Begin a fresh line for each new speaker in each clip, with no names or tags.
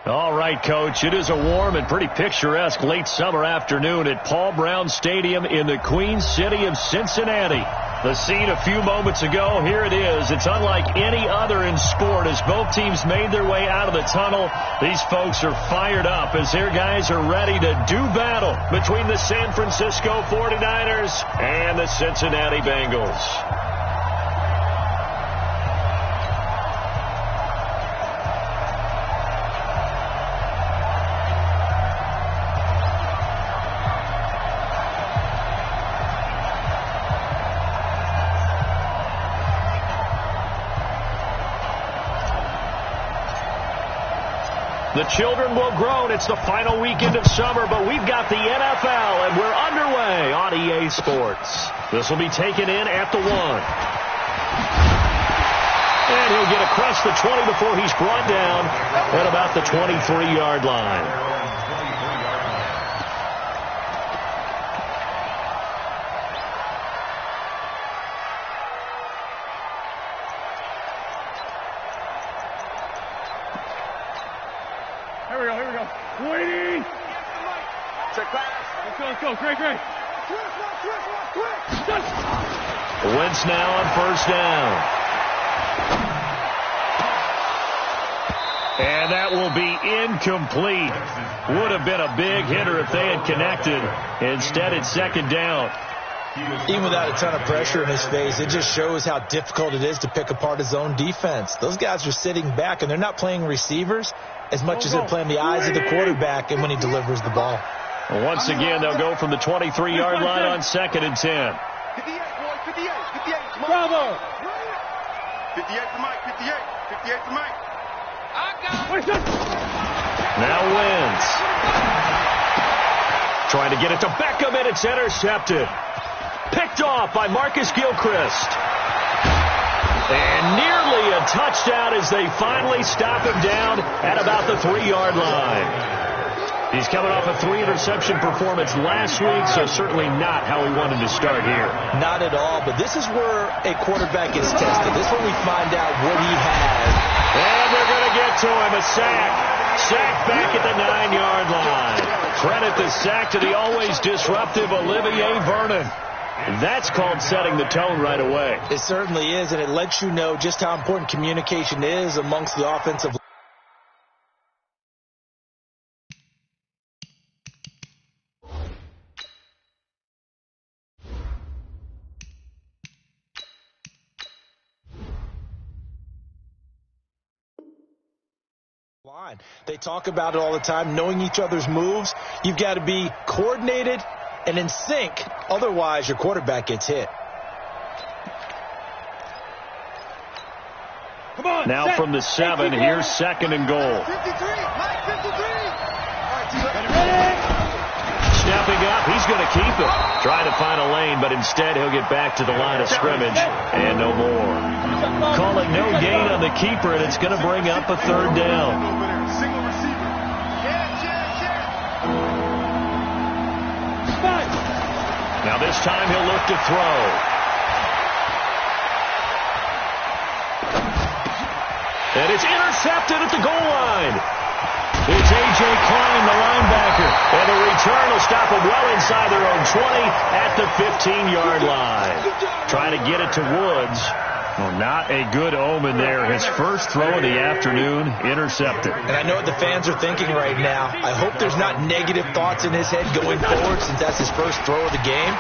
All right, Coach. It is a warm and pretty picturesque late summer afternoon at Paul Brown Stadium in the Queen City of Cincinnati. The scene a few moments ago, here it is. It's unlike any other in sport as both teams made their way out of the tunnel. These folks are fired up as their guys are ready to do battle between the San Francisco 49ers and the Cincinnati Bengals. The children will groan. It's the final weekend of summer, but we've got the NFL, and we're underway on EA Sports. This will be taken in at the 1. And he'll get across the 20 before he's brought down at about the 23-yard line.
Waiting! Check pass. Let's go. Great.
Wentz now on first down. And that will be incomplete. Would have been a big hitter if they had connected. Instead, it's second down.
Even without a ton of pressure in his face, it just shows how difficult it is to pick apart his own defense. Those guys are sitting back, and they're not playing receivers as much as they're playing the eyes of the quarterback and when he delivers the ball.
Once again, they'll go from the 23-yard line on 2nd and 10.
58, boy, 58. Bravo! 58 to Mike, 58 to Mike.
Now Wentz. Trying to get it to Beckham, and it's intercepted. Picked off by Marcus Gilchrist. And nearly a touchdown as they finally stop him down at about the 3-yard line. He's coming off a 3-interception performance last week, so certainly not how he wanted to start here.
Not at all, but this is where a quarterback is tested. This is when we find out what he has.
And they're going to get to him, a sack. Sack back at the 9-yard line. Credit the sack to the always disruptive Olivier Vernon. That's called setting the tone right away.
It certainly is, and it lets you know just how important communication is amongst the offensive line. They talk about it all the time, knowing each other's moves. You've got to be coordinated and in sync. Otherwise, your quarterback gets hit.
Come on,
now
set.
From the 7, here's 2nd and goal.
53, Mike, 53.
Snapping up, he's going to keep it. Trying to find a lane, but instead he'll get back to the line of scrimmage and no more. Call it no gain on the keeper, and it's going to bring up a 3rd down.
Single receiver.
Now this time he'll look to throw. And it's intercepted at the goal line. It's A.J. Klein, the linebacker. And the return will stop them well inside their own 20 at the 15-yard line. Trying to get it to Woods. Well, not a good omen there. His first throw of the afternoon intercepted.
And I know what the fans are thinking right now. I hope there's not negative thoughts in his head going forward since that's his first throw of the game.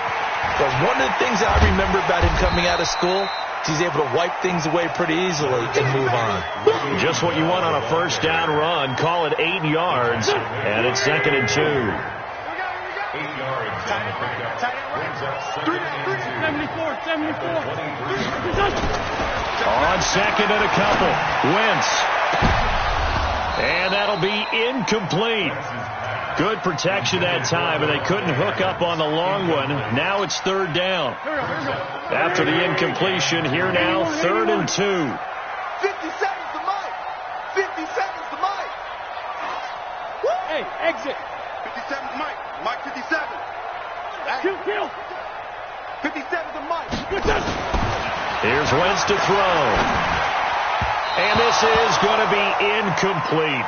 But one of the things that I remember about him coming out of school, he's able to wipe things away pretty easily and move on.
Just what you want on a first down run. Call it 8 yards. And it's 2nd and 2.
8 yards. 74.
On 2nd and a couple. Wentz. And that'll be incomplete. Good protection that time, and they couldn't hook up on the long one. Now it's 3rd down. After the incompletion, here now, 3rd and 2.
57's the Mike. 57's the Mike. Hey, exit. 57's Mike. Mike 57. Kill. 57's the Mike.
Here's Wentz to throw. And this is going to be incomplete.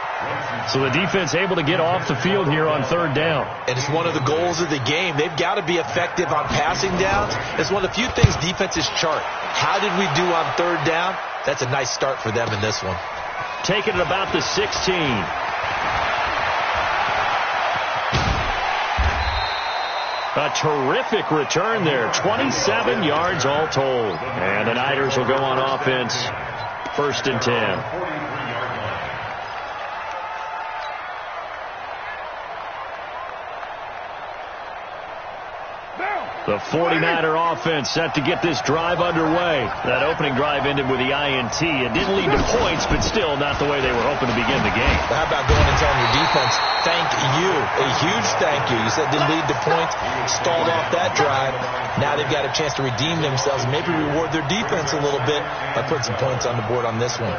So the defense able to get off the field here on third down.
And it's one of the goals of the game. They've got to be effective on passing downs. It's one of the few things defenses chart. How did we do on third down? That's a nice start for them in this one.
Taking it about the 16. A terrific return there. 27 yards all told. And the Niners will go on offense. 1st and 10. The 49er offense set to get this drive underway. That opening drive ended with the INT. It didn't lead to points, but still not the way they were hoping to begin the game.
How about going and telling your defense, thank you, a huge thank you. You said didn't lead to points, stalled off that drive. Now they've got a chance to redeem themselves and maybe reward their defense a little bit by putting some points on the board on this one.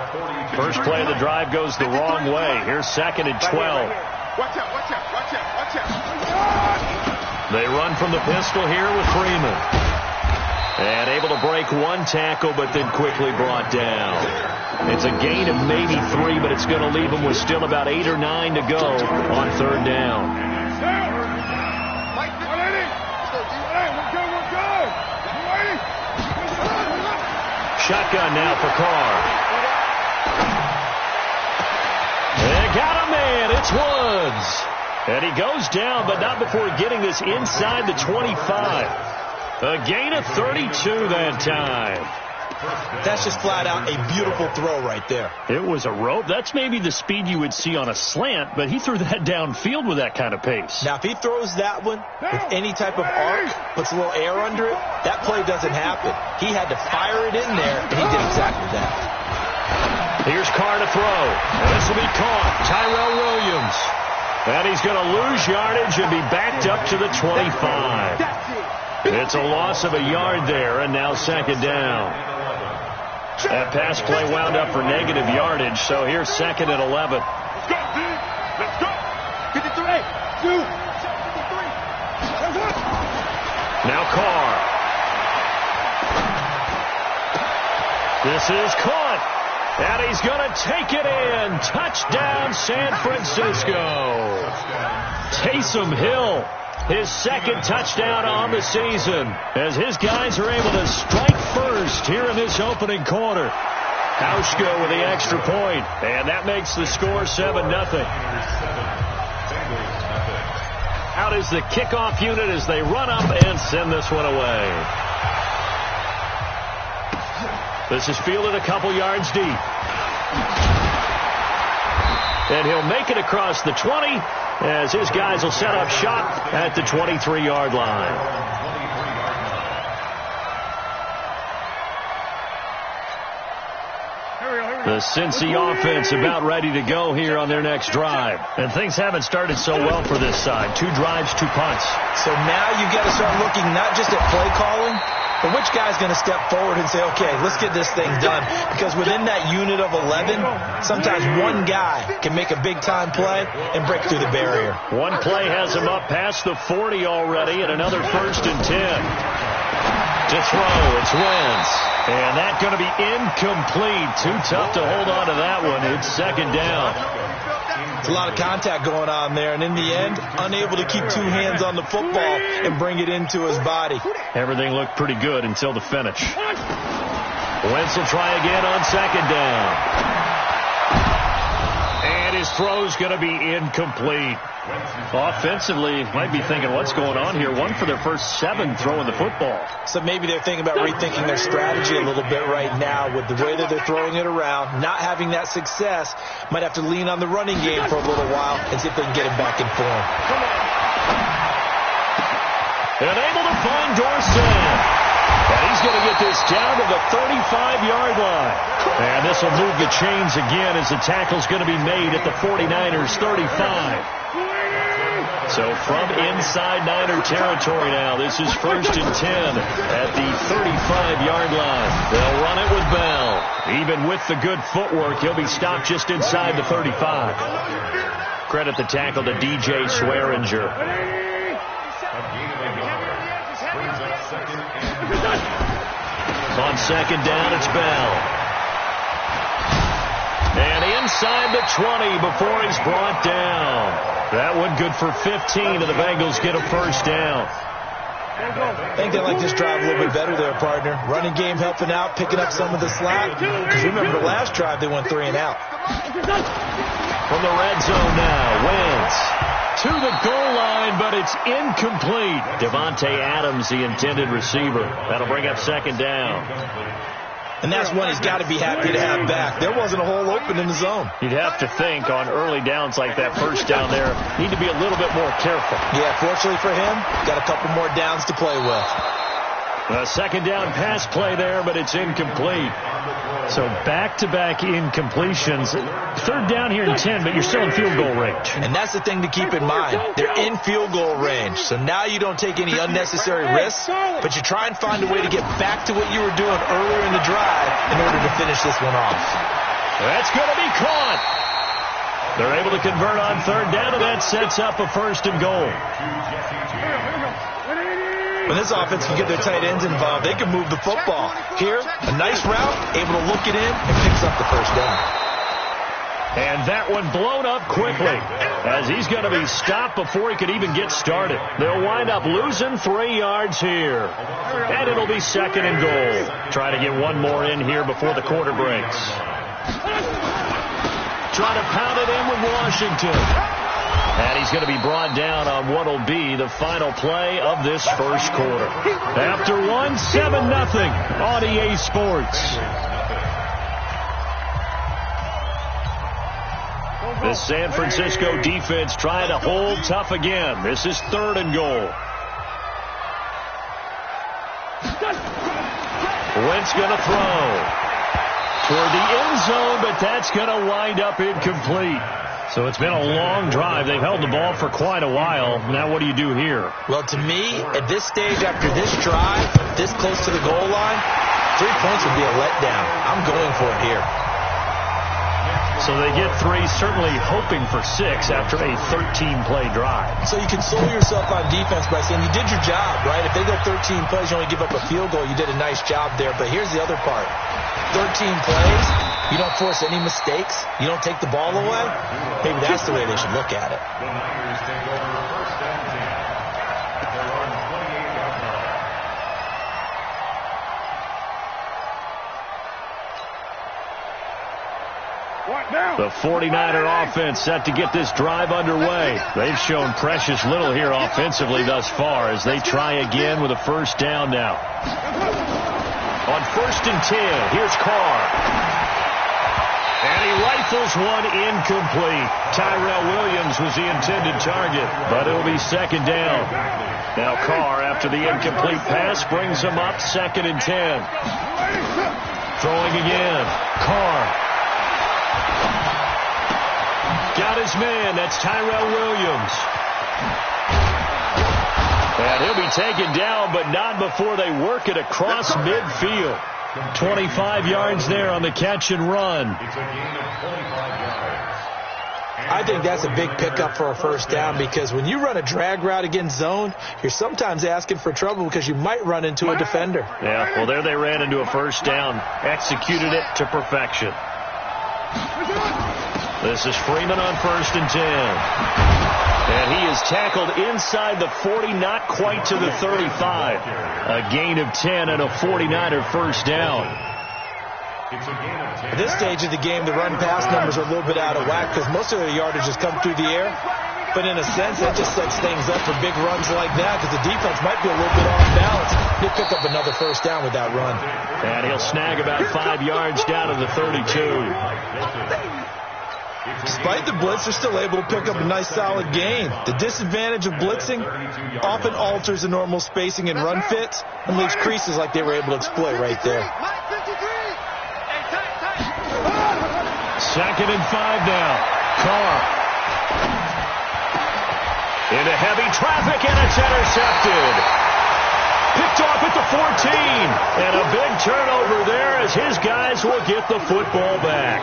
First play of the drive goes the wrong way. Here's 2nd and 12.
Watch out, watch out, watch out, watch out.
They run from the pistol here with Freeman. And able to break one tackle, but then quickly brought down. It's a gain of maybe 3, but it's going to leave them with still about 8 or 9 to go on third down. Shotgun now for Carr. They got a man. It's Woods. And he goes down, but not before getting this inside the 25. A gain of 32 that time.
That's just flat out a beautiful throw right there.
It was a rope. That's maybe the speed you would see on a slant, but he threw that downfield with that kind of pace.
Now, if he throws that one with any type of arc, puts a little air under it, that play doesn't happen. He had to fire it in there, and he did exactly that.
Here's Carr to throw. This will be caught. Tyrell Williams. And he's going to lose yardage and be backed up to the 25. It's a loss of a yard there, and now 2nd down. That pass play wound up for negative yardage, so here's 2nd and 11.
Let's go, D. Let's go. 53. 2.
Now Carr. This is caught. And he's going to take it in. Touchdown, San Francisco. Taysom Hill, his 2nd touchdown on the season, as his guys are able to strike first here in this opening quarter. Hauschka with the extra point, and that makes the score 7-0. Out is the kickoff unit as they run up and send this one away. This is fielded a couple yards deep. And he'll make it across the 20 as his guys will set up shop at the 23-yard line. The Cincy offense about ready to go here on their next drive. And things haven't started so well for this side. 2 drives, 2 punts.
So now you've got to start looking not just at play calling, but which guy's going to step forward and say, okay, let's get this thing done? Because within that unit of 11, sometimes one guy can make a big-time play and break through the barrier.
One play has him up past the 40 already, and another 1st and 10. To throw, it's Wentz. And that's going to be incomplete. Too tough to hold on to that one. It's 2nd down.
It's a lot of contact going on there, and in the end, unable to keep 2 hands on the football and bring it into his body.
Everything looked pretty good until the finish. Wentz will try again on 2nd down. And his throw's going to be incomplete. Offensively, might be thinking, what's going on here? 1 for their first 7 throwing the football.
So maybe they're thinking about rethinking their strategy a little bit right now with the way that they're throwing it around, not having that success. Might have to lean on the running game for a little while and see if they can get him back in form.
And able to find Dorsett. And he's going to get this down to the 35-yard line. And this will move the chains again as the tackle's going to be made at the 49ers' 35. So from inside Niner territory now, this is 1st and 10 at the 35-yard line. They'll run it with Bell. Even with the good footwork, he'll be stopped just inside the 35. Credit the tackle to DJ Swearinger. On 2nd down, it's Bell. And inside the 20 before he's brought down. That one good for 15, and the Bengals get a first down.
I think they like this drive a little bit better there, partner. Running game helping out, picking up some of the slack. Because remember, the last drive they went 3 and out.
From the red zone now, Wentz to the goal line, but it's incomplete. Devontae Adams, the intended receiver. That'll bring up second down.
And that's one he's got to be happy to have back. There wasn't a hole open in the zone.
You'd have to think on early downs like that, first down there, need to be a little bit more careful.
Yeah, fortunately for him, got a couple more downs to play with.
A second down pass play there, but it's incomplete.
So back-to-back incompletions. Third down here in 10, but you're still in field goal range.
And that's the thing to keep in mind. They're in field goal range. So now you don't take any unnecessary risks, but you try and find a way to get back to what you were doing earlier in the drive in order to finish this one off.
That's going to be caught. They're able to convert on third down, and that sets up a first and goal.
When this offense can get their tight ends involved, they can move the football. Here, a nice route, able to look it in, and picks up the first down.
And that one blown up quickly as he's going to be stopped before he could even get started. They'll wind up losing 3 yards here. And it'll be second and goal. Try to get one more in here before the quarter breaks. Try to pound it in with Washington. And he's going to be brought down on what will be the final play of this first quarter. After 1, 7-0 on EA Sports. The San Francisco defense trying to hold tough again. This is third and goal. Wentz going to throw toward the end zone, but that's going to wind up incomplete. So it's been a long drive. They've held the ball for quite a while. Now what do you do here?
Well, to me, at this stage after this drive, this close to the goal line, 3 points would be a letdown. I'm going for it here.
So they get 3, certainly hoping for 6 after a 13-play drive.
So you console yourself on defense by saying you did your job, right? If they go 13 plays, you only give up a field goal, you did a nice job there. But here's the other part. 13 plays, you don't force any mistakes, you don't take the ball away. Maybe that's the way they should look at it.
The 49er offense set to get this drive underway. They've shown precious little here offensively thus far as they try again with a first down now. On 1st and 10, here's Carr. And he rifles one incomplete. Tyrell Williams was the intended target, but it'll be second down. Now Carr, after the incomplete pass, brings him up 2nd and 10. Throwing again. Carr. Got his man. That's Tyrell Williams. And he'll be taken down, but not before they work it across midfield. 25 yards there on the catch and run.
I think that's a big pickup for a first down because when you run a drag route against zone, you're sometimes asking for trouble because you might run into a defender.
Yeah, well, there they ran into a first down. Executed it to perfection. This is Freeman on 1st and 10. And he is tackled inside the 40, not quite to the 35. A gain of 10 and a 49er first down.
At this stage of the game, the run-pass numbers are a little bit out of whack because most of their yardage has come through the air. But in a sense, that just sets things up for big runs like that because the defense might be a little bit off balance. He'll pick up another first down with that run.
And he'll snag about 5 yards down to the 32.
Despite the blitz, they're still able to pick up a nice solid gain. The disadvantage of blitzing often alters the normal spacing and run fits and leaves creases like they were able to exploit right there.
2nd and 5 now. Carr. Into heavy traffic, and it's intercepted. Picked off at the 14. And a big turnover there as his guys will get the football back.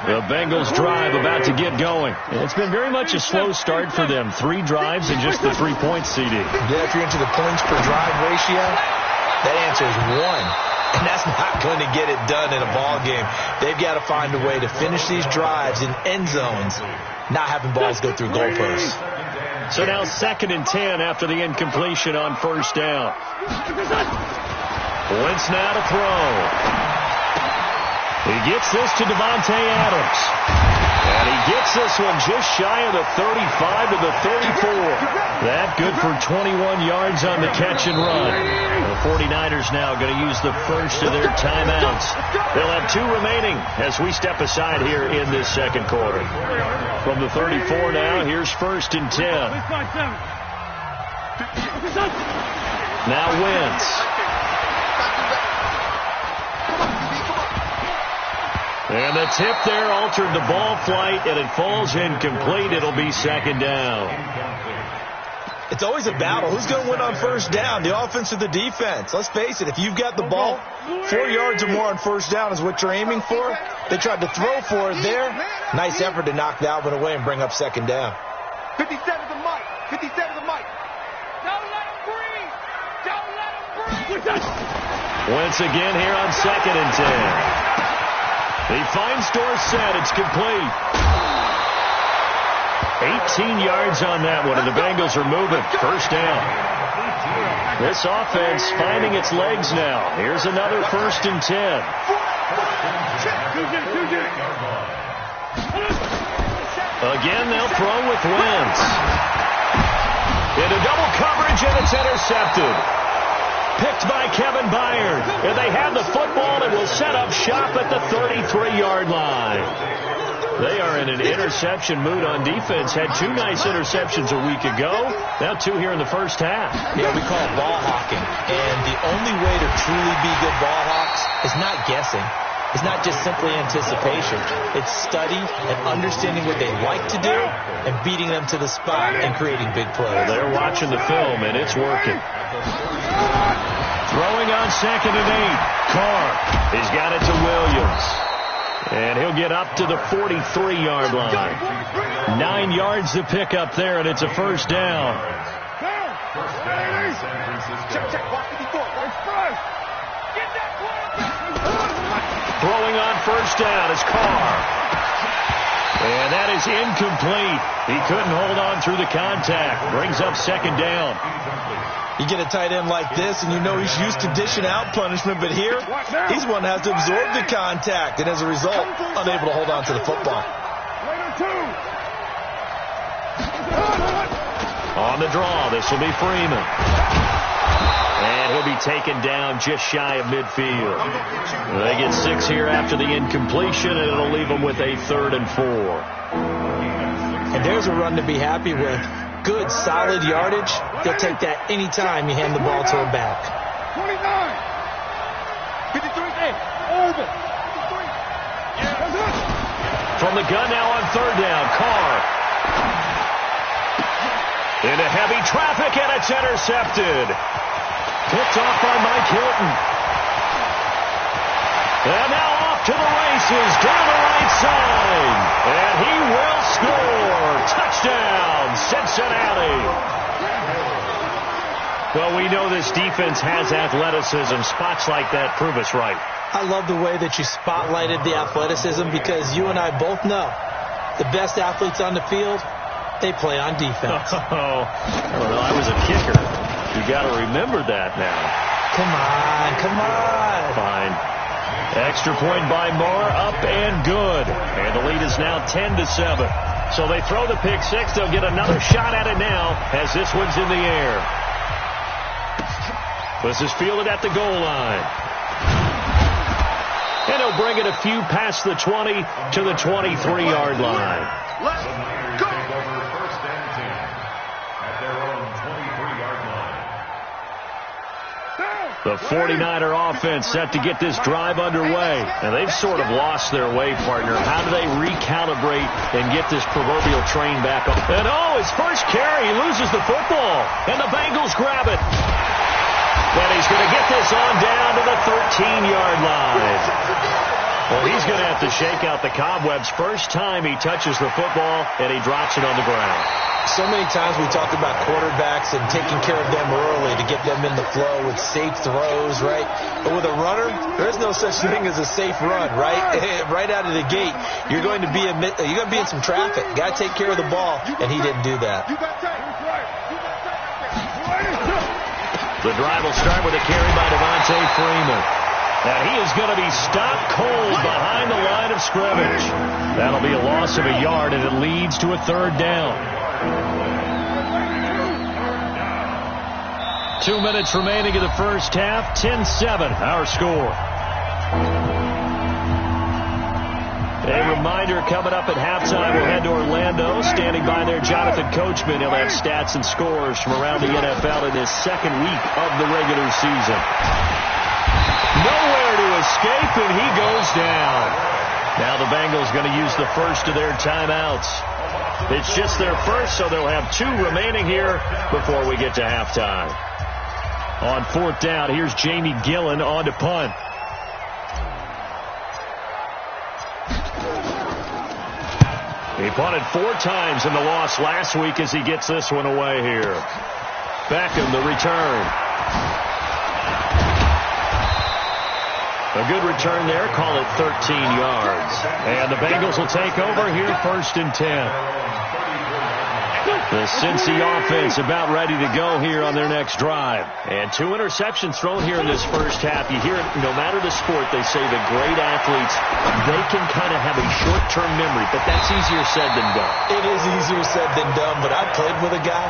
The Bengals drive about to get going. It's been very much a slow start for them. 3 drives and just the 3-point CD.
Yeah, if you're into the points per drive ratio, that answer is 1. And that's not going to get it done in a ball game. They've got to find a way to finish these drives in end zones, not having balls go through goalposts.
So now 2nd and 10 after the incompletion on 1st down. Wentz now to throw. He gets this to Davante Adams. And he gets this one just shy of the 35 to the 34. That good for 21 yards on the catch and run. The 49ers now going to use the first of their timeouts. They'll have 2 remaining as we step aside here in this 2nd quarter. From the 34 now, here's 1st and 10. Now Wentz. And the tip there altered the ball flight, and it falls incomplete. It'll be 2nd down.
It's always a battle. Who's going to win on 1st down, the offense or the defense? Let's face it, if you've got the ball, 4 yards or more on 1st down is what you're aiming for. They tried to throw for it there. Nice effort to knock that one away and bring up 2nd down.
57 to Mike. 57 to Mike. Don't let him breathe. Don't let him breathe.
Once again here on 2nd and 10. He finds Dorsett. It's complete. 18 yards on that one, and the Bengals are moving. 1st down. This offense finding its legs now. Here's another 1st and 10. Again, they'll throw with Wentz. Into double coverage, and it's intercepted. Picked by Kevin Byard. And they have the football and will set up shop at the 33-yard line. They are in an interception mood on defense. Had 2 nice interceptions a week ago. Now 2 here in the first half.
Yeah, we call it ball hawking. And the only way to truly be good ball hawks is not guessing. It's not just simply anticipation. It's study and understanding what they like to do and beating them to the spot and creating big plays.
They're watching the film, and it's working. Throwing on 2nd and 8. Carr. He's got it to Williams. And he'll get up to the 43-yard line. 9 yards to pick up there, and it's a 1st down. Throwing on 1st down is Carr. And that is incomplete. He couldn't hold on through the contact. Brings up 2nd down.
You get a tight end like this, and you know he's used to dishing out punishment, but here, he's one that has to absorb the contact, and as a result, unable to hold on to the football.
On the draw, this will be Freeman. And he'll be taken down just shy of midfield. They get 6 here after the incompletion, and it'll leave them with a 3rd and 4.
And there's a run to be happy with. Good, solid yardage. He'll take that any time you hand the ball to him back.
29. 53. Over.
From the gun now on 3rd down, Carr. Into heavy traffic, and it's intercepted. Picked off by Mike Hilton. And now off to the races down the right side. And he will score. Touchdown, Cincinnati. Well, we know this defense has athleticism. Spots like that prove us right.
I love the way that you spotlighted the athleticism because you and I both know the best athletes on the field, they play on defense.
Oh, I was a kicker. You got to remember that now.
Come on, come on.
Fine. Extra point by Moore, up and good. And the lead is now 10-7. So they throw the pick 6. They'll get another shot at it now as this one's in the air. This is fielded at the goal line. And he'll bring it a few past the 20 to the 23-yard line.
Let's go.
The 49er offense set to get this drive underway. And they've sort of lost their way, partner. How do they recalibrate and get this proverbial train back up? And his first carry, he loses the football. And the Bengals grab it. And he's going to get this on down to the 13-yard line. Well, he's going to have to shake out the cobwebs. First time he touches the football, and he drops it on the ground.
So many times we talk about quarterbacks and taking care of them early to get them in the flow with safe throws, right? But with a runner, there's no such thing as a safe run, right? Right out of the gate, you're going to be in some traffic. Got to take care of the ball, and he didn't do that.
The drive will start with a carry by Devontae Freeman. And he is going to be stopped cold behind the line of scrimmage. That'll be a loss of a yard, and it leads to a third down. 2 minutes remaining in the first half. 10-7, our score. A reminder coming up at halftime, we'll head to Orlando. Standing by there, Jonathan Coachman. He'll have stats and scores from around the NFL in his second week of the regular season. Nowhere to escape, and he goes down. Now the Bengals going to use the first of their timeouts. It's just their first, so they'll have 2 remaining here before we get to halftime. On fourth down, here's Jamie Gillen on to punt. He punted 4 times in the loss last week as he gets this one away here. Beckham, the return. A good return there. Call it 13 yards. And the Bengals will take over here, 1st and 10. The Cincy offense about ready to go here on their next drive. And 2 interceptions thrown here in this first half. You hear it, no matter the sport, they say the great athletes, they can kind of have a short-term memory, but that's easier said than done.
It is easier said than done, but I played with a guy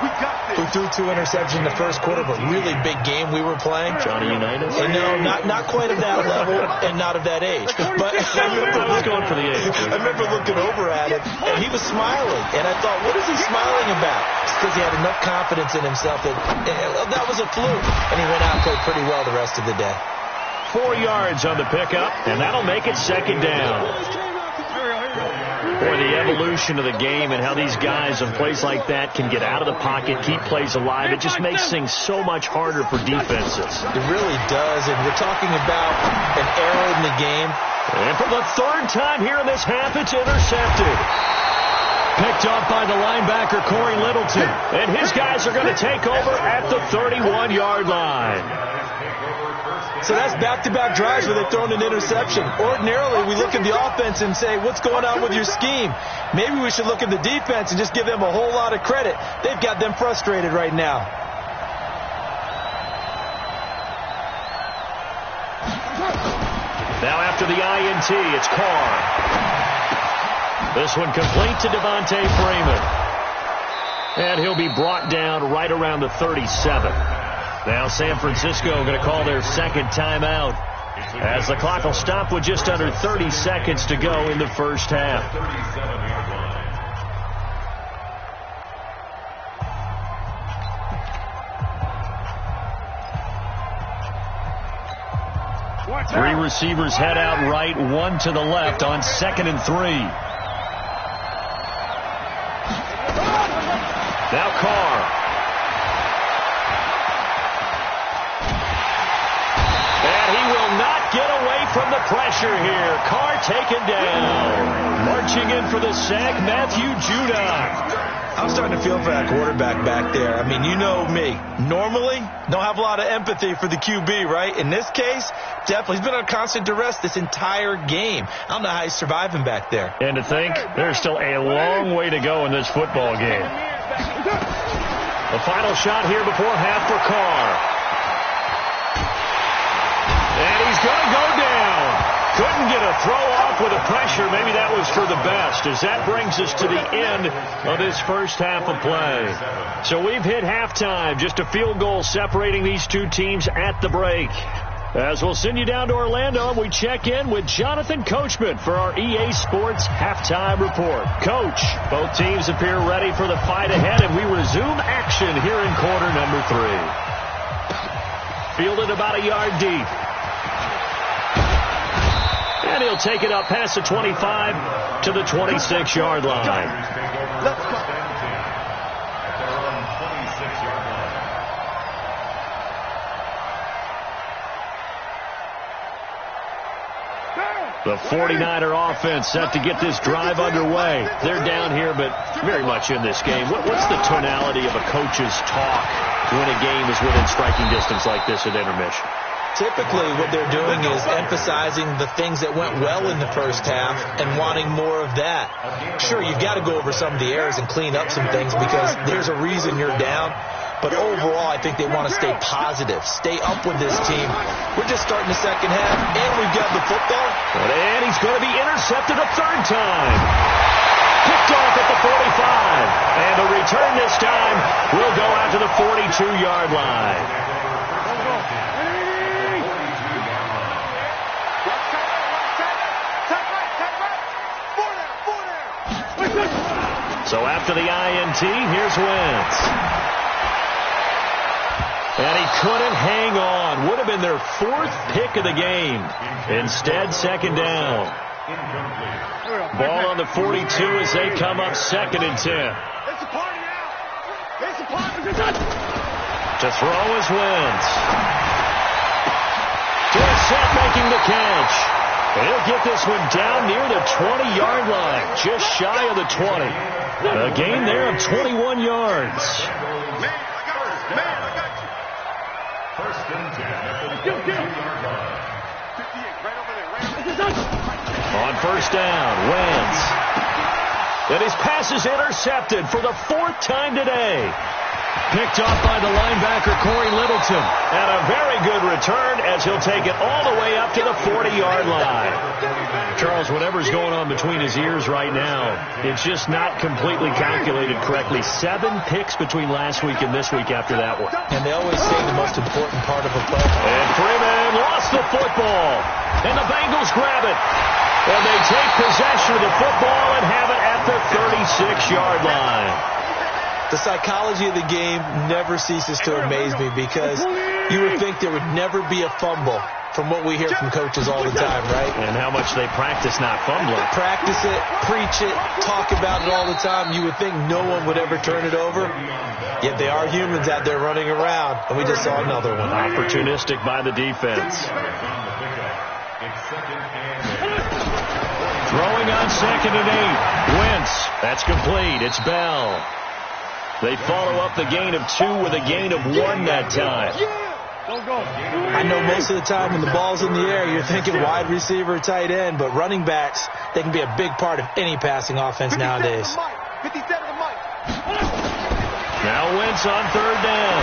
who threw 2 interceptions in the first quarter of a really big game we were playing.
Johnny Unitas?
No, not quite of that level and not of that age. But
I was going for the age.
I remember looking over at him, and he was smiling. And I thought, what is he smiling about? It's because he had enough confidence in himself that was a fluke. And he went out and played pretty well the rest of the day.
4 yards on the pickup, and that'll make it 2nd down. Boy, the evolution of the game and how these guys on plays like that can get out of the pocket, keep plays alive, it just makes things so much harder for defenses.
It really does, and we're talking about an error in the game.
And for the 3rd time here in this half, it's intercepted. Picked up by the linebacker, Corey Littleton. And his guys are going to take over at the 31-yard line.
So that's back-to-back drives where they've thrown an interception. Ordinarily, we look at the offense and say, what's going on with your scheme? Maybe we should look at the defense and just give them a whole lot of credit. They've got them frustrated right now.
Now after the INT, it's Carr. This one complete to Devontae Freeman. And he'll be brought down right around the 37. Now San Francisco going to call their 2nd timeout as the clock will stop with just under 30 seconds to go in the first half. Three receivers head out right, 1 to the left on 2nd and 3. Now Carr. And he will not get away from the pressure here. Carr taken down. Marching in for the sack, Matthew Judon.
I'm starting to feel for that quarterback back there. I mean, you know me. Normally, don't have a lot of empathy for the QB, right? In this case, definitely. He's been on constant duress this entire game. I don't know how he's surviving back there.
And to think, there's still a long way to go in this football game. The final shot here before half for Carr. And he's going to go down. Couldn't get a throw off with the pressure. Maybe that was for the best, as that brings us to the end of this first half of play. So we've hit halftime, just a field goal separating these 2 teams at the break. As we'll send you down to Orlando, and we check in with Jonathan Coachman for our EA Sports Halftime Report. Coach, both teams appear ready for the fight ahead, and we resume action here in quarter number 3. Fielded about a yard deep. And he'll take it up past the 25 to the 26-yard line.
Let's go.
The 49er offense set to get this drive underway. They're down here, but very much in this game. What's the tonality of a coach's talk when a game is within striking distance like this at intermission?
Typically, what they're doing is emphasizing the things that went well in the first half and wanting more of that. Sure, you've got to go over some of the errors and clean up some things because there's a reason you're down. But overall, I think they want to stay positive, stay up with this team. We're just starting the second half, and we've got the football.
And he's going to be intercepted a third time. Picked off at the 45. And the return this time will go out to the 42-yard line. So after the INT, here's Wentz. And he couldn't hang on. Would have been their fourth pick of the game. Instead, second down. Ball on the 42 as they come up 2nd and 10.
It's a party now. It's a party.
To throw is Wentz. Dorsett making the catch. He'll get this one down near the 20-yard line, just shy of the 20. A gain there of 21 yards.
Man, I got you. First and 10 at the 20-yard line. 58, right over there.
On first down, Wentz. And his pass is intercepted for the 4th time today. Picked off by the linebacker, Corey Littleton. And a very good return as he'll take it all the way up to the 40-yard line. Charles, whatever's going on between his ears right now, it's just not completely calculated correctly. 7 picks between last week and this week after that one.
And they always say the most important part of a play.
And Freeman lost the football. And the Bengals grab it. And they take possession of the football and have it at the 36-yard line.
The psychology of the game never ceases to amaze me because you would think there would never be a fumble from what we hear from coaches all the time, right?
And how much they practice not fumbling.
Practice it, preach it, talk about it all the time. You would think no one would ever turn it over. Yet they are humans out there running around, and we just saw another one.
Opportunistic by the defense. Throwing on 2nd and 8. Wentz. That's complete. It's Bell. They follow up the gain of 2 with a gain of 1 that time.
I know most of the time when the ball's in the air, you're thinking wide receiver, tight end, but running backs, they can be a big part of any passing offense nowadays.
57 to Mike.
Now Wentz on 3rd down.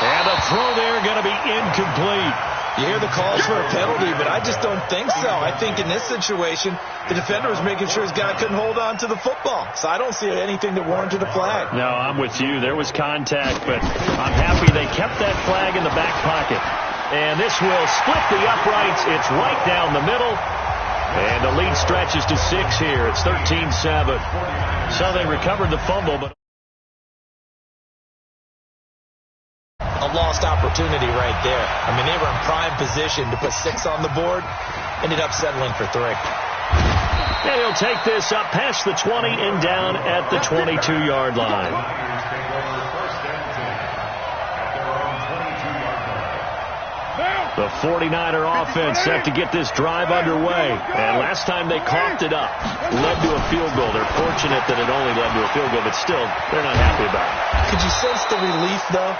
And the throw there going to be incomplete.
You hear the calls for a penalty, but I just don't think so. I think in this situation, the defender was making sure his guy couldn't hold on to the football. So I don't see anything that warranted a flag.
No, I'm with you. There was contact, but I'm happy they kept that flag in the back pocket. And this will split the uprights. It's right down the middle. And the lead stretches to 6 here. It's 13-7. So they recovered the fumble, but
a lost opportunity right there. I mean, they were in prime position to put 6 on the board. Ended up settling for 3.
And he'll take this up past the 20 and down at the 22-yard line. The 49er offense set to get this drive underway. And last time they coughed it up, led to a field goal. They're fortunate that it only led to a field goal, but still, they're not happy about it.
Could you sense the relief, though,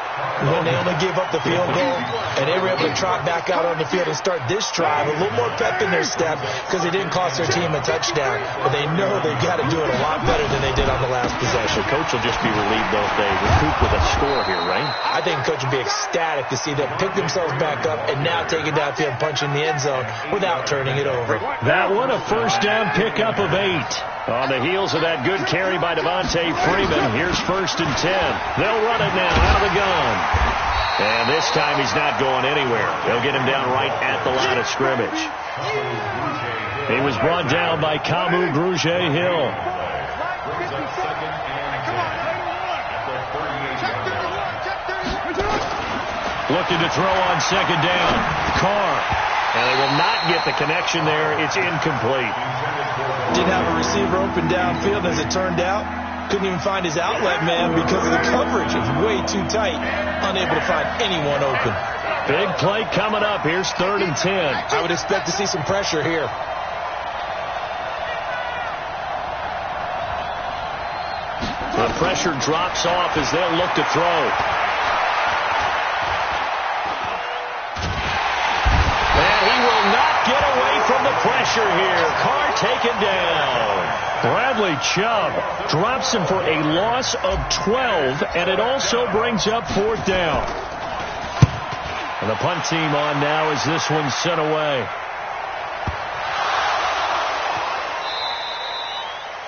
when they only gave up the field goal and they were able to trot back out on the field and start this drive? A little more pep in their step because they didn't cost their team a touchdown, but they know they've got to do it a lot better than they did on the last possession.
Coach will just be relieved, though, if they recoup with a score here, right?
I think Coach would be ecstatic to see them pick themselves back up and now take it downfield, punch in the end zone without turning it over.
That one a first down pickup of 8. On the heels of that good carry by Devontae Freeman, here's 1st and 10. They'll run it now out of the gun. And this time he's not going anywhere. They'll get him down right at the line of scrimmage. He was brought down by Kamu Grugier-Hill. Looking to throw on 2nd down. Carr. And they will not get the connection there. It's incomplete.
Didn't have a receiver open downfield as it turned out. Couldn't even find his outlet man because of the coverage. It was way too tight. Unable to find anyone open.
Big play coming up. Here's 3rd and 10.
I would expect to see some pressure here.
The pressure drops off as they'll look to throw. And he will not get away from the pressure here. Carr taken down.
Bradley Chubb drops him for a loss of 12, and it also brings up 4th down.
And the punt team on now as this one's sent away.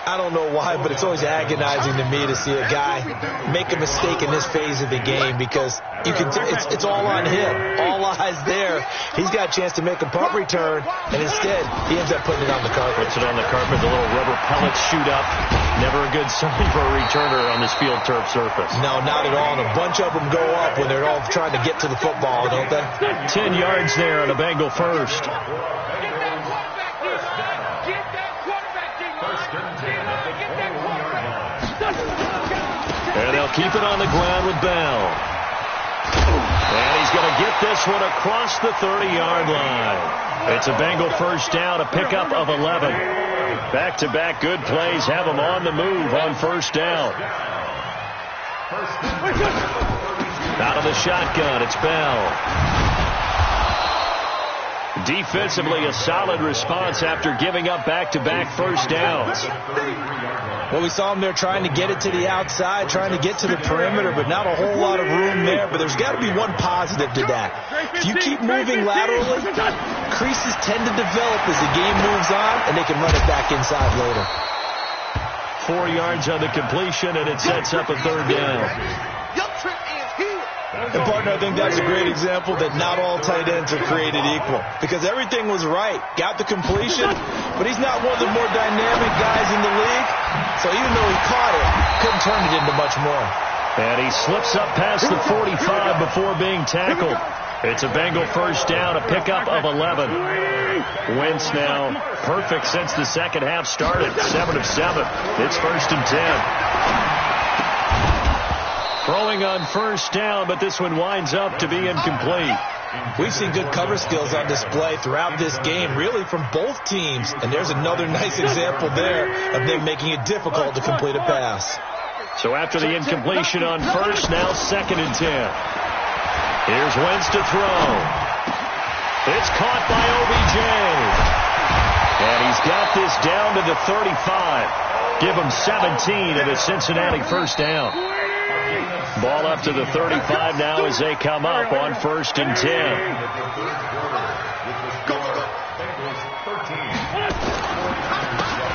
I don't know why, but it's always agonizing to me to see a guy make a mistake in this phase of the game because you can it's all on him. All eyes there. He's got a chance to make a punt return, and instead he ends up putting it on the carpet.
Puts it on the carpet. The little rubber pellets shoot up. Never a good sign for a returner on this field turf surface.
No, not at all. And a bunch of them go up when they're all trying to get to the football, don't they?
10 yards there on a Bengal first. And they'll keep it on the ground with Bell. And he's going to get this one across the 30-yard line. It's a Bengal first down, a pickup of 11. Back-to-back good plays have them on the move on first down. Out of the shotgun, it's Bell. Defensively, a solid response after giving up back-to-back first downs.
Well, we saw him there trying to get it to the outside, trying to get to the perimeter, but not a whole lot of room there. But there's got to be one positive to that. If you keep moving laterally, creases tend to develop as the game moves on, and they can run it back inside later.
4 yards on the completion, and it sets up a 3rd down.
And, partner, I think that's a great example that not all tight ends are created equal because everything was right. Got the completion, but he's not one of the more dynamic guys in the league. So even though he caught it, couldn't turn it into much more.
And he slips up past the 45 before being tackled. It's a Bengal first down, a pickup of 11. Wentz now perfect since the second half started. 7 of 7. It's 1st and 10. Throwing on first down, but this one winds up to be incomplete.
We've seen good cover skills on display throughout this game, really from both teams. And there's another nice example there of them making it difficult to complete a pass.
So after the incompletion on first, now 2nd and 10. Here's Wentz to throw. It's caught by OBJ. And he's got this down to the 35. Give him 17 at a Cincinnati first down. Ball up to the 35 now as they come up on 1st and 10.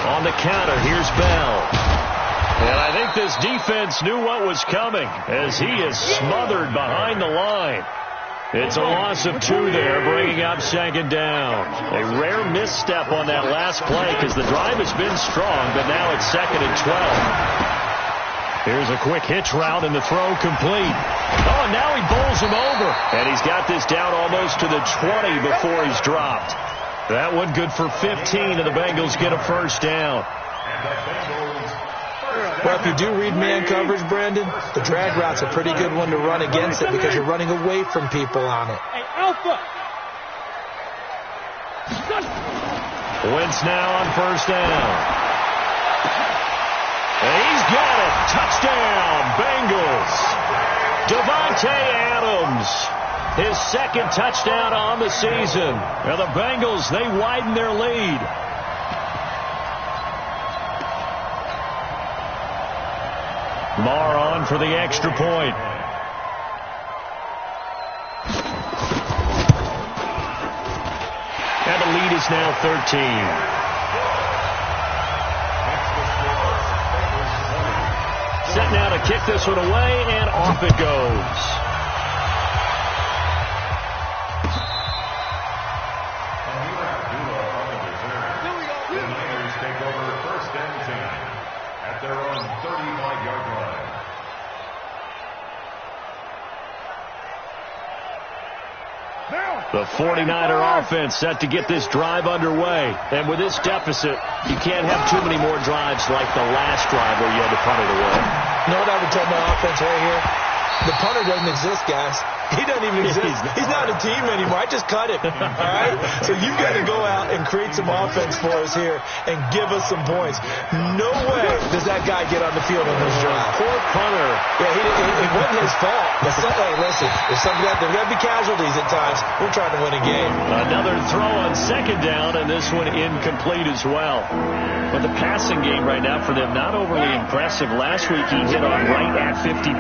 On the counter, here's Bell. And I think this defense knew what was coming as he is smothered behind the line. It's a loss of 2 there, bringing up 2nd down. A rare misstep on that last play because the drive has been strong, but now it's 2nd and 12. Here's a quick hitch route and the throw complete. Oh, and now he bowls him over. And he's got this down almost to the 20 before he's dropped. That one good for 15, and the Bengals get a first down.
Well, if you do read man coverage, Brandon, the drag route's a pretty good one to run against it because you're running away from people on it.
Wentz now on first down. And he's got it. Touchdown, Bengals. Davante Adams, his 2nd touchdown on the season. Now the Bengals, they widen their lead. Marr on for the extra point. And the lead is now 13. Set now to kick this one away, and off it goes.
The Niners take over 1st and 10 at their own 35-yard line.
The 49er offense set to get this drive underway. And with this deficit, you can't have too many more drives like the last drive where you had to punt it away.
You know what I would tell my offense right here? The punter doesn't exist, guys. He doesn't even exist. He's not a team anymore. I just cut him. All right? So you've got to go out and create some offense for us here and give us some points. No way does that guy get on the field on this drive.
Poor punter.
Yeah, it wasn't his fault. But hey, listen, there's got to be casualties at times. We're trying to win a game.
Another throw on second down, and this one incomplete as well. But the passing game right now for them, not overly impressive. Last week he hit on right at 50%.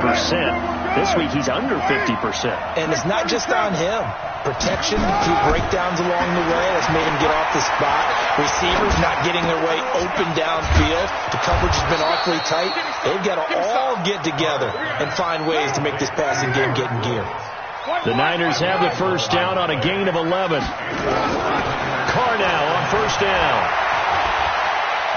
This week he's under 50%.
And it's not just on him. Protection, a few breakdowns along the way. That's made him get off the spot. Receivers not getting their way open downfield. The coverage has been awfully tight. They've got to all get together and find ways to make this passing game get in gear.
The Niners have the first down on a gain of 11. Carr now on first down.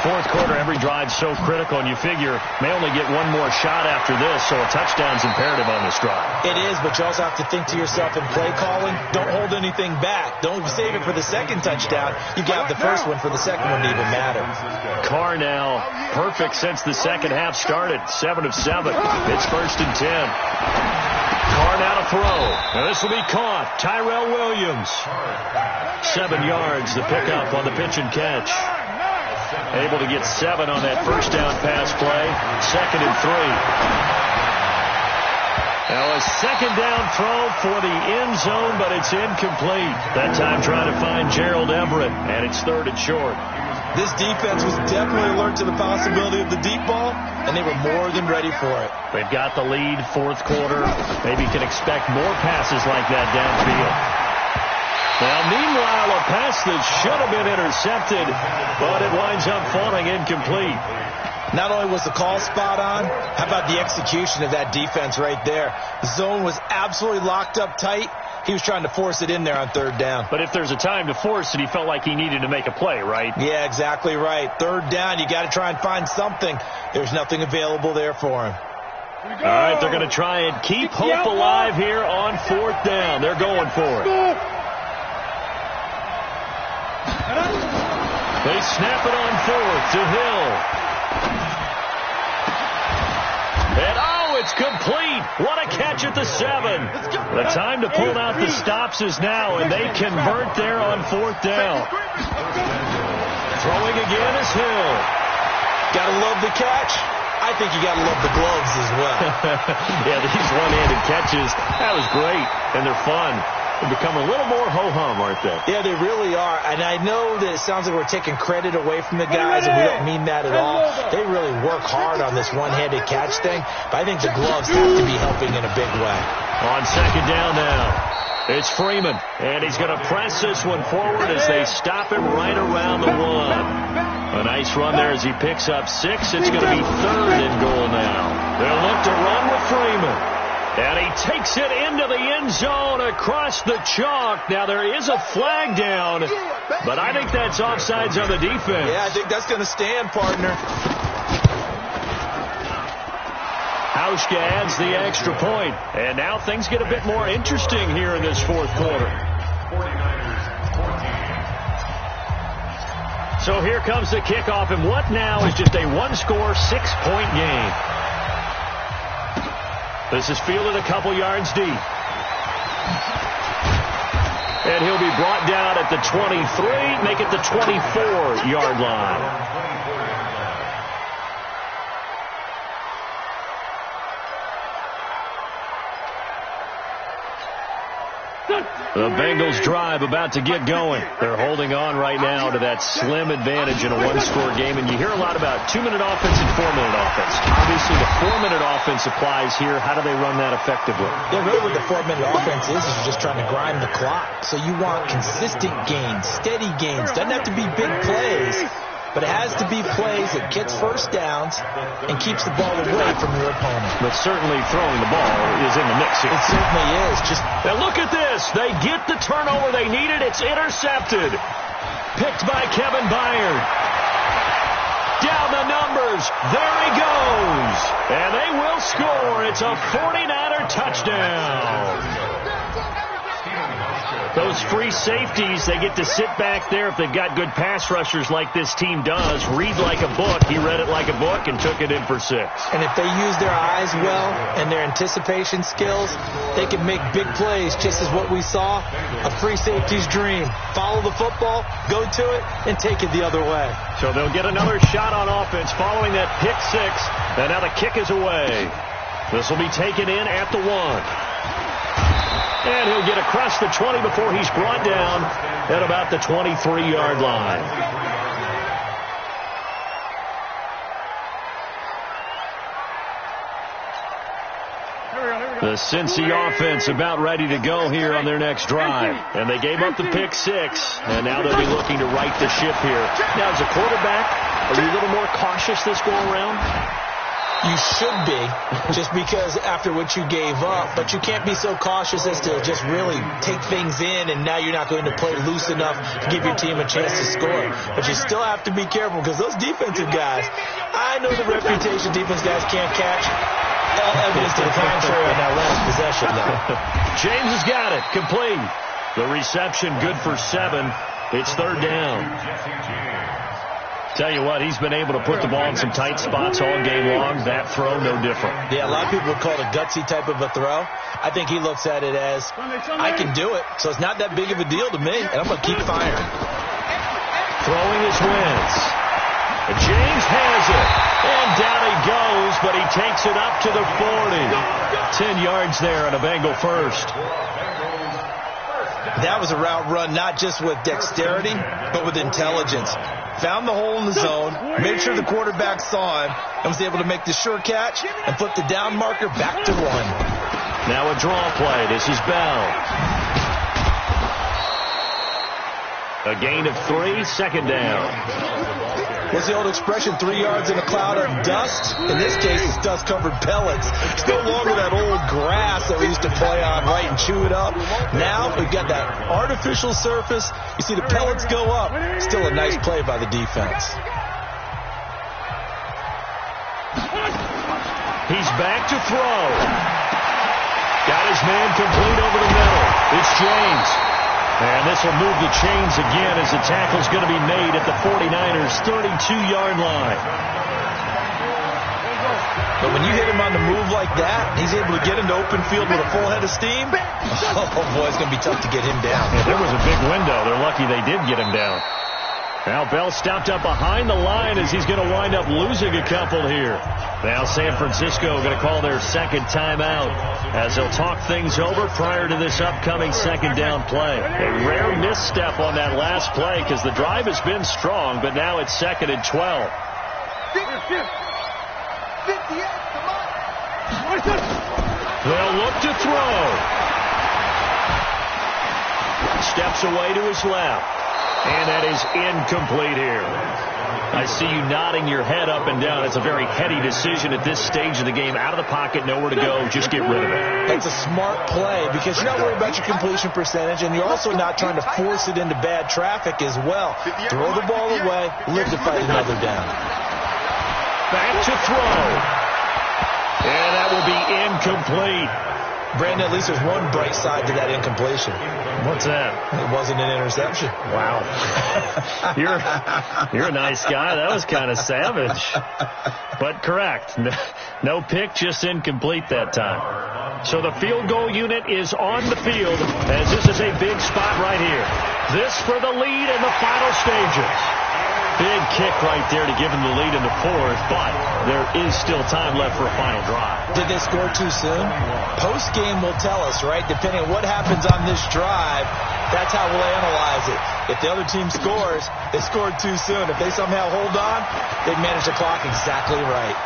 Fourth quarter, every drive so critical, and you figure may only get one more shot after this, so a touchdown's imperative on this drive.
It is, but you also have to think to yourself in play calling, don't hold anything back. Don't save it for the second touchdown. You got the first one for the second one to even matter.
Carr now perfect since the second half started. 7 of 7. It's first and 10. Carr now to throw. Now this will be caught. Tyrell Williams. 7 yards, the pickup on the pitch and catch. Able to get 7 on that first down pass play. 2nd and 3. Now a second down throw for the end zone, but it's incomplete. That time trying to find Gerald Everett, and it's 3rd and short.
This defense was definitely alert to the possibility of the deep ball, and they were more than ready for it.
They've got the lead, fourth quarter. Maybe you can expect more passes like that downfield. Now, meanwhile, a pass that should have been intercepted, but it winds up falling incomplete.
Not only was the call spot on, how about the execution of that defense right there? The zone was absolutely locked up tight. He was trying to force it in there on 3rd down.
But if there's a time to force it, he felt like he needed to make a play, right?
Yeah, exactly right. 3rd down, you got to try and find something. There's nothing available there for him.
All right, they're going to try and keep hope alive here on 4th down. They're going for it. They snap it on 4th to Hill. And it's complete. What a catch at the 7. The time to pull out the stops is now, and they convert there on 4th down. Throwing again is Hill.
Gotta love the catch. I think you gotta love the gloves as well.
Yeah, these one-handed catches, that was great, and they're fun. They become a little more ho-hum, aren't they?
Yeah, they really are. And I know that it sounds like we're taking credit away from the guys, and we don't mean that at all. They really work hard on this one-handed catch thing, but I think the gloves have to be helping in a big way.
On 2nd down now, it's Freeman, and he's going to press this one forward as they stop him right around the 1. A nice run there as he picks up 6. It's going to be 3rd and goal now. They'll look to run with Freeman. And he takes it into the end zone across the chalk. Now, there is a flag down, but I think that's offsides on the defense.
Yeah, I think that's going to stand, partner.
Hauschka adds the extra point. And now things get a bit more interesting here in this fourth quarter. So here comes the kickoff, and what now is just a one-score, 6-point game. This is fielded a couple yards deep. And he'll be brought down at the 23, make it the 24-yard line. The Bengals drive about to get going. They're holding on right now to that slim advantage in a one-score game. And you hear a lot about 2-minute offense and 4-minute offense. Obviously, the 4-minute offense applies here. How do they run that effectively?
Yeah, really what the 4-minute offense is you're just trying to grind the clock. So you want consistent gains, steady gains. Doesn't have to be big plays, but it has to be plays that gets first downs and keeps the ball away from your opponent.
But certainly throwing the ball is in the mix here.
It certainly is.
Now look at this. They get the turnover they needed. It's intercepted. Picked by Kevin Byard. Down the numbers. There he goes. And they will score. It's a 49er touchdown. Those free safeties, they get to sit back there if they've got good pass rushers like this team does. Read like a book. He read it like a book and took it in for 6.
And if they use their eyes well and their anticipation skills, they can make big plays, just as what we saw. A free safety's dream. Follow the football, go to it, and take it the other way.
So they'll get another shot on offense following that pick 6. And now the kick is away. This will be taken in at the 1. And he'll get across the 20 before he's brought down at about the 23-yard line. The Cincy offense about ready to go here on their next drive. And they gave up the pick 6, and now they'll be looking to right the ship here. Now, as a quarterback, are you a little more cautious this go around?
You should be, just because after what you gave up, but you can't be so cautious as to just really take things in, and now you're not going to play loose enough to give your team a chance to score. But you still have to be careful, because those defensive guys, I know the reputation defense guys can't catch. All evidence to the contrary on that last possession, though.
James has got it, complete. The reception good for 7. It's 3rd down. Tell you what, he's been able to put the ball in some tight spots all game long. That throw, no different.
Yeah, a lot of people would call it a gutsy type of a throw. I think he looks at it as, I can do it, so it's not that big of a deal to me, and I'm going to keep firing.
Throwing his wins. James has it. And down he goes, but he takes it up to the 40. 10 yards there on a Bengal first.
That was a route run, not just with dexterity, but with intelligence. Found the hole in the zone, made sure the quarterback saw him, and was able to make the sure catch and flip the down marker back to 1.
Now a draw play. This is Bell. A gain of 3, 2nd down.
What's the old expression, 3 yards in a cloud of dust? In this case, it's dust-covered pellets. It's no longer that old grass that we used to play on, right, and chew it up. Now we've got that artificial surface. You see the pellets go up. Still a nice play by the defense.
He's back to throw. Got his man complete over the middle. It's James. And this will move the chains again as the tackle's going to be made at the 49ers' 32-yard line.
But when you hit him on the move like that, he's able to get into open field with a full head of steam. Oh, boy, it's going to be tough to get him down.
Yeah, there was a big window. They're lucky they did get him down. Now Bell stopped up behind the line as he's going to wind up losing a couple here. Now San Francisco going to call their 2nd timeout as they'll talk things over prior to this upcoming 2nd down play. A rare misstep on that last play because the drive has been strong, but now it's 2nd and 12. They'll look to throw. Steps away to his left. And that is incomplete here. I see you nodding your head up and down. It's a very heady decision at this stage of the game. Out of the pocket, nowhere to go. Just get rid of it.
That's a smart play because you're not worried about your completion percentage, and you're also not trying to force it into bad traffic as well. Throw the ball away, live to fight another down.
Back to throw. And that will be incomplete.
Brandon, at least there's one bright side to that incompletion.
What's that?
It wasn't an interception.
Wow. You're a nice guy. That was kind of savage. But correct. No pick, just incomplete that time. So the field goal unit is on the field as this is a big spot right here. This for the lead in the final stages. Big kick right there to give them the lead in the 4th, but there is still time left for a final drive.
Did they score too soon? Post-game will tell us, right? Depending on what happens on this drive, that's how we'll analyze it. If the other team scores, they scored too soon. If they somehow hold on, they manage the clock exactly right.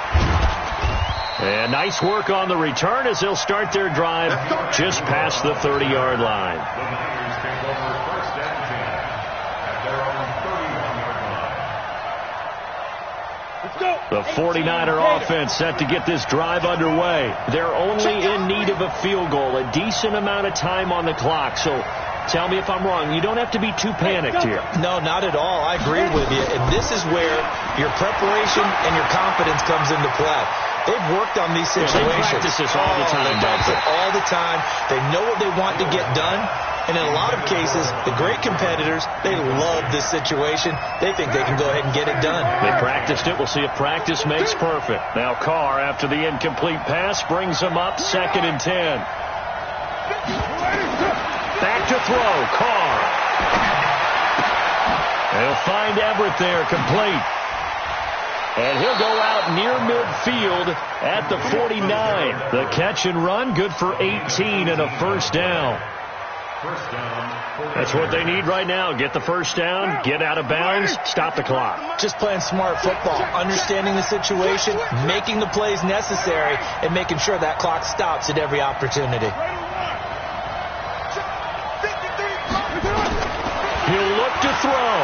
And nice work on the return as they'll start their drive just past the 30-yard line. The 49er offense set to get this drive underway. They're only in need of a field goal, a decent amount of time on the clock. So tell me if I'm wrong. You don't have to be too panicked here.
No, not at all. I agree with you. And this is where your preparation and your confidence comes into play. They've worked on these situations.
They practice this all the time.
They practice it all the time. They know what they want to get done. And in a lot of cases, the great competitors, they love this situation. They think they can go ahead and get it done.
They practiced it. We'll see if practice makes perfect. Now Carr, after the incomplete pass, brings them up 2nd and 10. Back to throw. Carr. They'll find Everett there, complete. And he'll go out near midfield at the 49. The catch and run, good for 18 and a first down. That's what they need right now. Get the first down, get out of bounds, stop the clock.
Just playing smart football, understanding the situation, making the plays necessary, and making sure that clock stops at every opportunity.
He'll look to throw.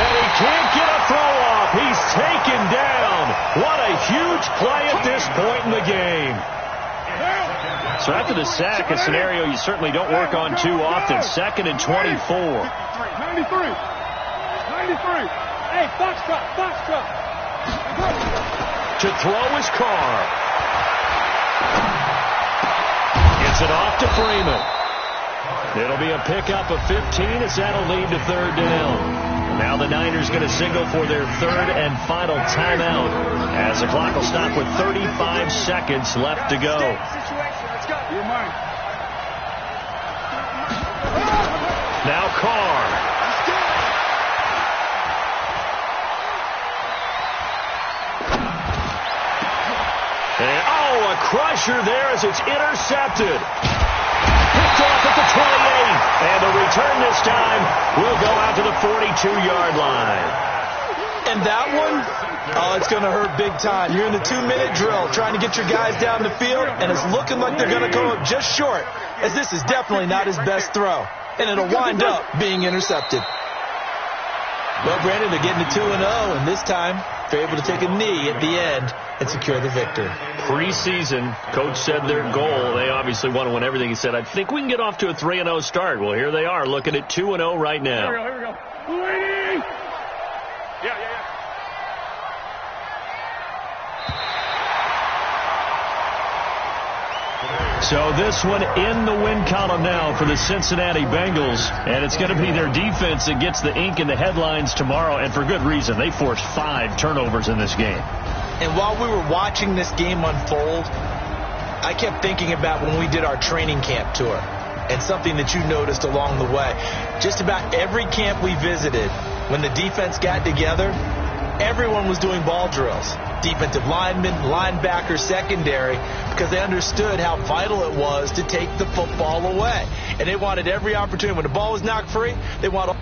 And he can't get a throw off. He's taken down. What a huge play at this point in the game. So after the sack, a scenario you certainly don't work on too often. 2nd and 24.
93. Hey, Foxtrot.
To throw is Carr. Gets it off to Freeman. It'll be a pickup of 15 as that'll lead to 3rd down. Now the Niners going to signal for their 3rd and final timeout as the clock will stop with 35 seconds left to go. Now Carr. And, a crusher there as it's intercepted. Picked off at the 28. And the return this time will go out to the 42-yard line.
And that one, it's going to hurt big time. You're in the 2-minute drill trying to get your guys down the field, and it's looking like they're going to go up just short, as this is definitely not his best throw. And it'll wind up being intercepted. Well, Brandon, they're getting to 2-0, and this time they're able to take a knee at the end and secure the victory.
Preseason, coach said their goal, they obviously want to win everything. He said, I think we can get off to a 3-0 start. Well, here they are looking at 2-0 right now.
Here we go. Waiting. Yeah.
So this one in the win column now for the Cincinnati Bengals. And it's going to be their defense that gets the ink in the headlines tomorrow. And for good reason. They forced 5 turnovers in this game.
And while we were watching this game unfold, I kept thinking about when we did our training camp tour. And something that you noticed along the way. Just about every camp we visited, when the defense got together, everyone was doing ball drills. Defensive linemen, linebackers, secondary, because they understood how vital it was to take the football away. And they wanted every opportunity. When the ball was knocked free, they wanted